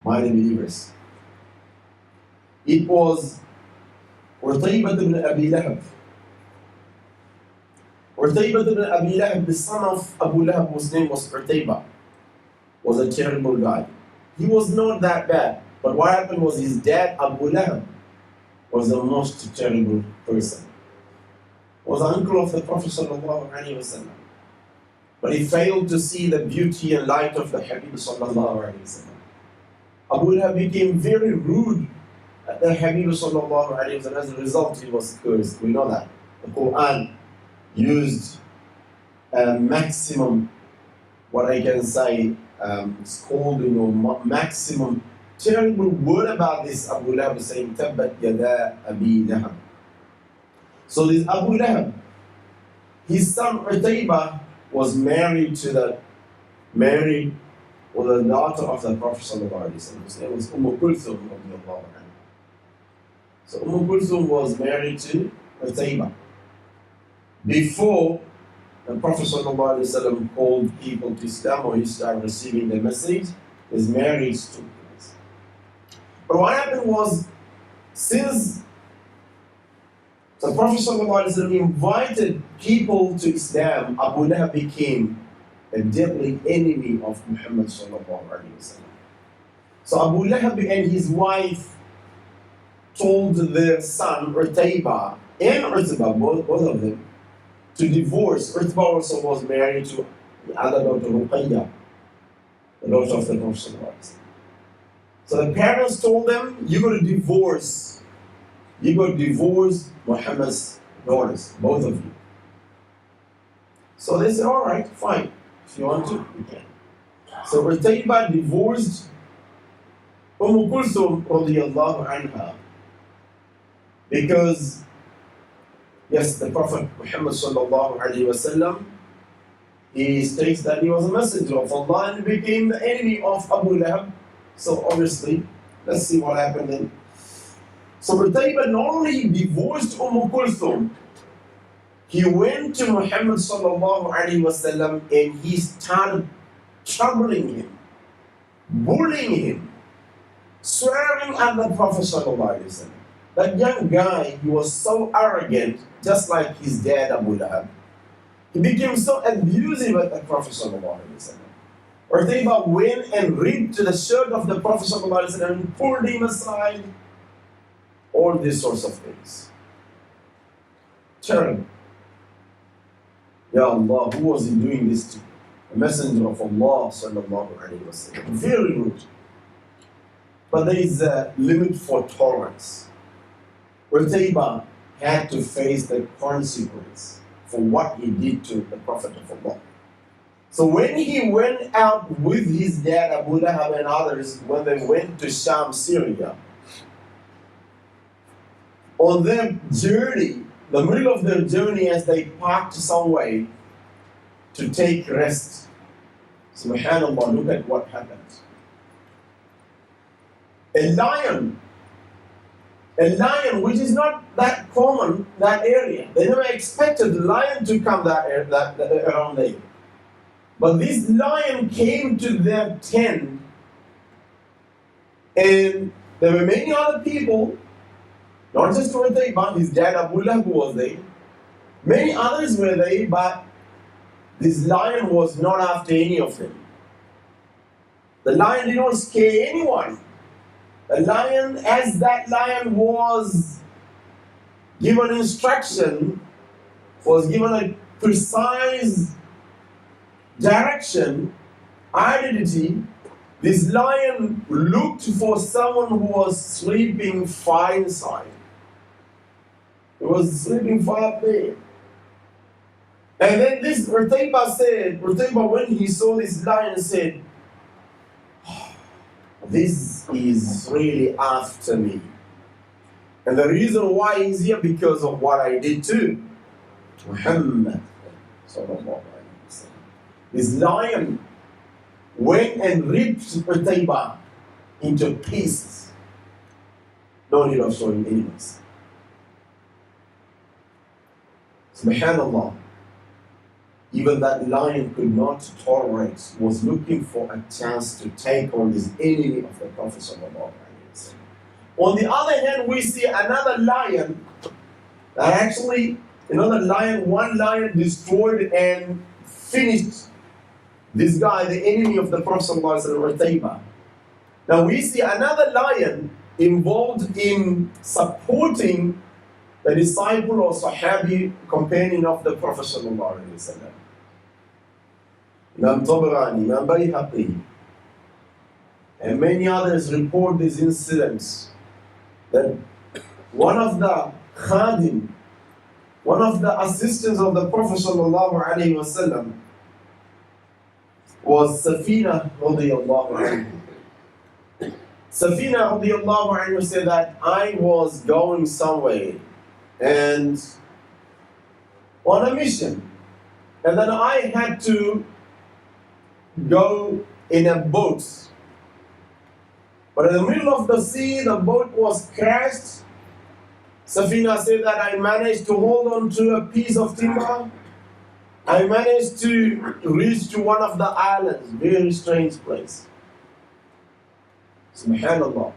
my believers. It was Utayba ibn Abi Lahab. Utayba ibn Abi Lahab, the son of Abu Lahab, whose name was Utayba, was a terrible guy. He was not that bad, but what happened was his dad, Abu Lahab, was the most terrible person. Was uncle of the Prophet sallallahu alaihi wasallam. But he failed to see the beauty and light of the Habib sallallahu alaihi wasallam. Abu Lahab became very rude at the Habib sallallahu alaihi wasallam. As a result, he was cursed. We know that. The Quran used a maximum, what I can say, scolding or maximum terrible word about this Abu Lahab, saying, Tabbat yada Abi Lahab. So this Abu Lahab, his son Utayba was married to the daughter of the Prophet sallallahu alaihi wasallam. His name was Kulthum. So Kulthum was married to Utayba. Before the Prophet ﷺ called people to Islam, or he started receiving the message, his marriage took place. But what happened was, since the Prophet ﷺ invited people to Islam, Abu Lahab became a deadly enemy of Muhammad ﷺ. So Abu Lahab and his wife told their son Utayba and Utbah, both of them, to divorce. Utbah also was married to the other daughter, Ruqayya, the daughter of the Prophet. So the parents told them, you're going to divorce Muhammad's daughters, both of you. So they said, all right, fine. If you want to, you can. So Utayba divorced Kulthum radiyallahu anha because, yes, the Prophet Muhammad sallallahu alaihi wasallam, he states that he was a messenger of Allah and became the enemy of Abu Lahab. So obviously, let's see what happened then. So Utayba not only divorced Kulthum, he went to Muhammad sallallahu alaihi wasallam and he started troubling him, bullying him, swearing at the Prophet sallallahu alaihi wasallam. That young guy, he was so arrogant, just like his dad Abu Lahab. He became so abusive at the Prophet sallallahu alaihi wasallam. Utayba went and ripped the shirt of the Prophet sallallahu alaihi wasallam and pulled him aside. All these sorts of things. Terrible. Ya Allah, who was he doing this to? A messenger of Allah sallallahu alaihi wasallam. Very rude. But there is a limit for tolerance. Utayba had to face the consequence for what he did to the Prophet of Allah. So when he went out with his dad Abu Lahab and others, when they went to Sham, Syria, on their journey, the middle of their journey, as they parked somewhere to take rest, subhanAllah, look at what happened. A lion, which is not that common, that area. They never expected the lion to come around there. But this lion came to their tent, and there were many other people, not just Utayba, his dad Abu Lahab was there. Many others were there, but this lion was not after any of them. The lion did not scare anyone. The lion, as that lion was given instruction, was given a precise direction, identity, this lion looked for someone who was sleeping far inside. He was sleeping far up there. And then this Utayba, when he saw this lion, said, this is really after me. And the reason why he's here, because of what I did to Muhammad. This lion went and ripped Utayba into pieces. No need of showing any mercy. SubhanAllah. even that lion could not tolerate, was looking for a chance to take on this enemy of the Prophet sallallahu alaihi wasallam. On the other hand, we see another lion that actually, one lion destroyed and finished this guy, the enemy of the Prophet sallallahu alaihi wasallam, Utayba. Now we see another lion involved in supporting the disciple or Sahabi companion of the Prophet sallallahu alaihi wasallam. Imam Tabarani, Imam Bayhaqi, and many others report these incidents that one of the khadim, one of the assistants of the Prophet sallallahu alaihi wasallam was Safina radiyallahu anhu. Safina radiyallahu anhu said that I was going somewhere and on a mission, and then I had to go in a boat. But in the middle of the sea, the boat was crashed. Safina said that I managed to hold on to a piece of timber. I managed to reach to one of the islands, very strange place. Subhanallah.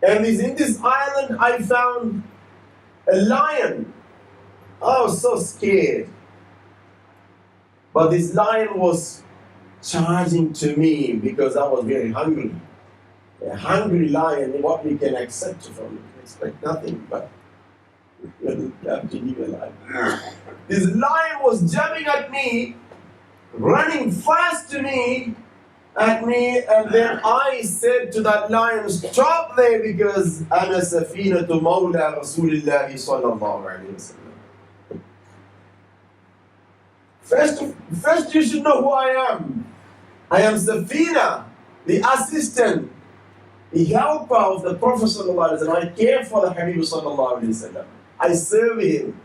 And in this island, I found a lion. I was so scared. But this lion was charging to me because I was very hungry. A hungry lion, what we can accept from it? We can expect nothing but you have to live a life. This lion was jumping at me, running fast to me, and then I said to that lion, stop there because أنا سفينة مولى رسول الله صلى الله عليه وسلم. First you should know who I am. I am Safina, the assistant, the helper of the Prophet sallallahu alaihi wasallam. I care for the Habib sallallahu alaihi wasallam. I serve him.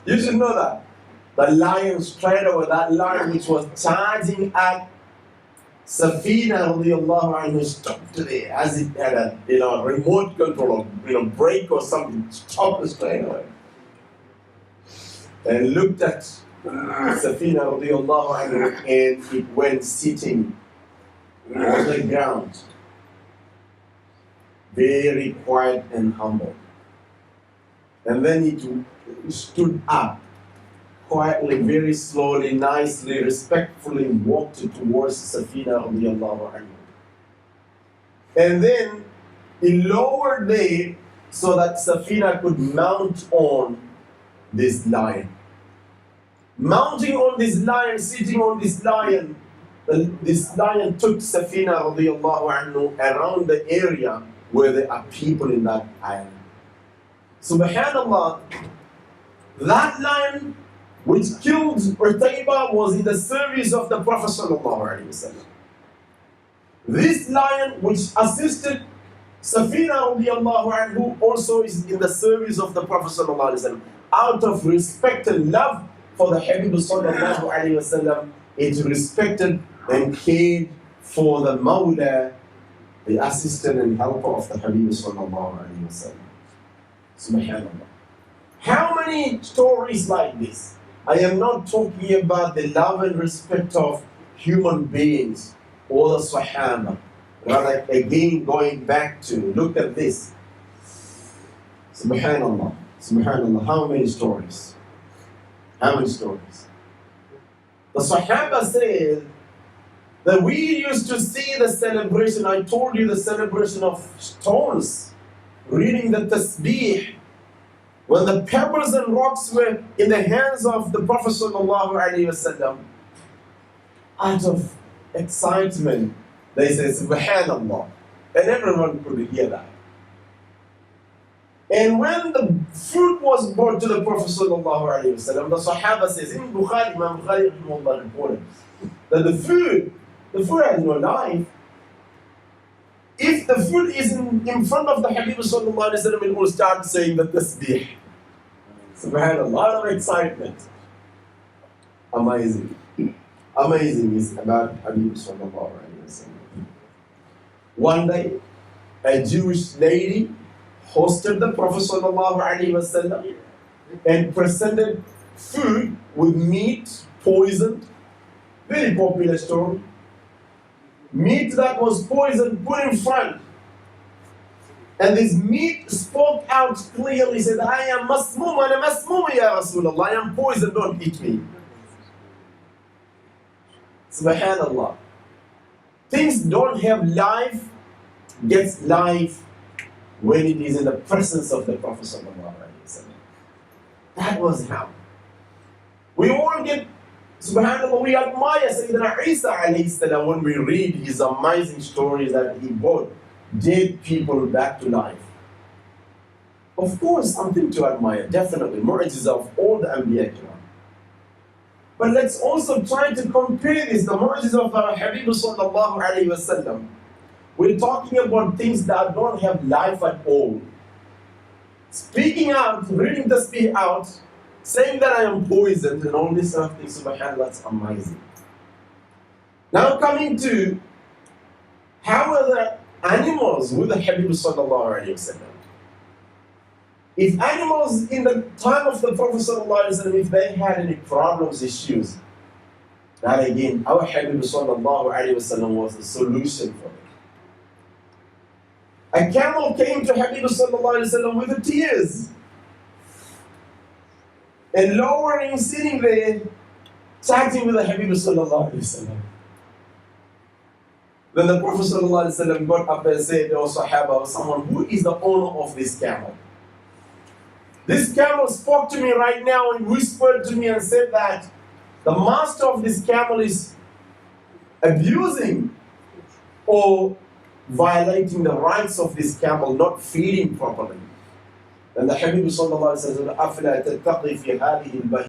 You should know that. The lion straight over, that lion which was charging at Safina radiallahu anhu, stopped there as it had a remote control or brake or something, stopped straight away. And looked at Safina radiallahu anhu, and it went sitting on the ground, very quiet and humble. And then it stood up quietly, very slowly, nicely, respectfully walked towards Safina radiallahu anhu. And then he lowered there so that Safina could mount on this lion. Mounting on this lion, sitting on this lion took Safina radiallahu anhu around the area where there are people in that island. Subhanallah, that lion which killed Utayba was in the service of the Prophet sallallahu alaihi wasallam. This lion which assisted Safina radiallahu anhu also is in the service of the Prophet sallallahu alaihi wasallam. Out of respect and love for the Habib sallallahu alaihi wasallam, it respected and cared for the Mawla, the assistant and helper of the Habib sallallahu alaihi wasallam. Subhanallah. How many stories like this? I am not talking about the love and respect of human beings or the Sahaba. Rather, again, going back to, look at this. Subhanallah. Subhanallah. How many stories? How many stories? The Sahaba said that we used to see the celebration, I told you the celebration of stones, reading the tasbih, when the pebbles and rocks were in the hands of the Prophet sallallahu alaihi wasallam. Out of excitement, they said, Subhanallah. And everyone could hear that. And when the fruit was brought to the Prophet sallallahu alaihi wasallam, the Sahaba says, in Bukhari, Imam Bukhari reported that the food has no life. If the food is in front of the Habib sallallahu alaihi wasallam, it will start saying the tasbih. Subhanallah, a lot of excitement. Amazing. Amazing is about Habib sallallahu alaihi wasallam. One day, a Jewish lady hosted the Prophet sallallahu alaihi wasallam and presented food with meat poisoned. Very popular story. Meat that was poisoned put in front. And this meat spoke out clearly, said, I am masmum, ana masmum ya Rasulullah. I am poisoned, don't eat me. Subhanallah. Things don't have life, gets life when it is in the presence of the Prophet sallallahu alaihi wasallam. That was how. We all get, subhanAllah, we admire Sayyidina Isa alayhi salam when we read his amazing stories that he brought dead people back to life. Of course, something to admire, definitely. Mu'jiza of all the Anbiya Kiram. But let's also try to compare this, the mu'jiza of our Habib sallallahu alayhi wasallam. We're talking about things that don't have life at all. Speaking out, reading the speech out, saying that I am poisoned and all this sort of thing, subhanAllah, that's amazing. Now coming to how are the animals with the Habib sallallahu alayhi wasallam. If animals in the time of the Prophet sallallahu alayhi wasallam, if they had any problems, issues, that again, our Habib sallallahu alayhi wasallam was the solution for it. A camel came to Habib sallallahu alayhi wasallam with the tears. And lowering, sitting there, chatting with the Habib sallallahu alayhi wasallam. Then the Prophet sallallahu alayhi wasallam got up and said, "O Sahaba, or someone, who is the owner of this camel? This camel spoke to me right now and whispered to me and said that the master of this camel is abusing or violating the rights of this camel, not feeding properly." And the Habib sallallahu alayhi wa sallam,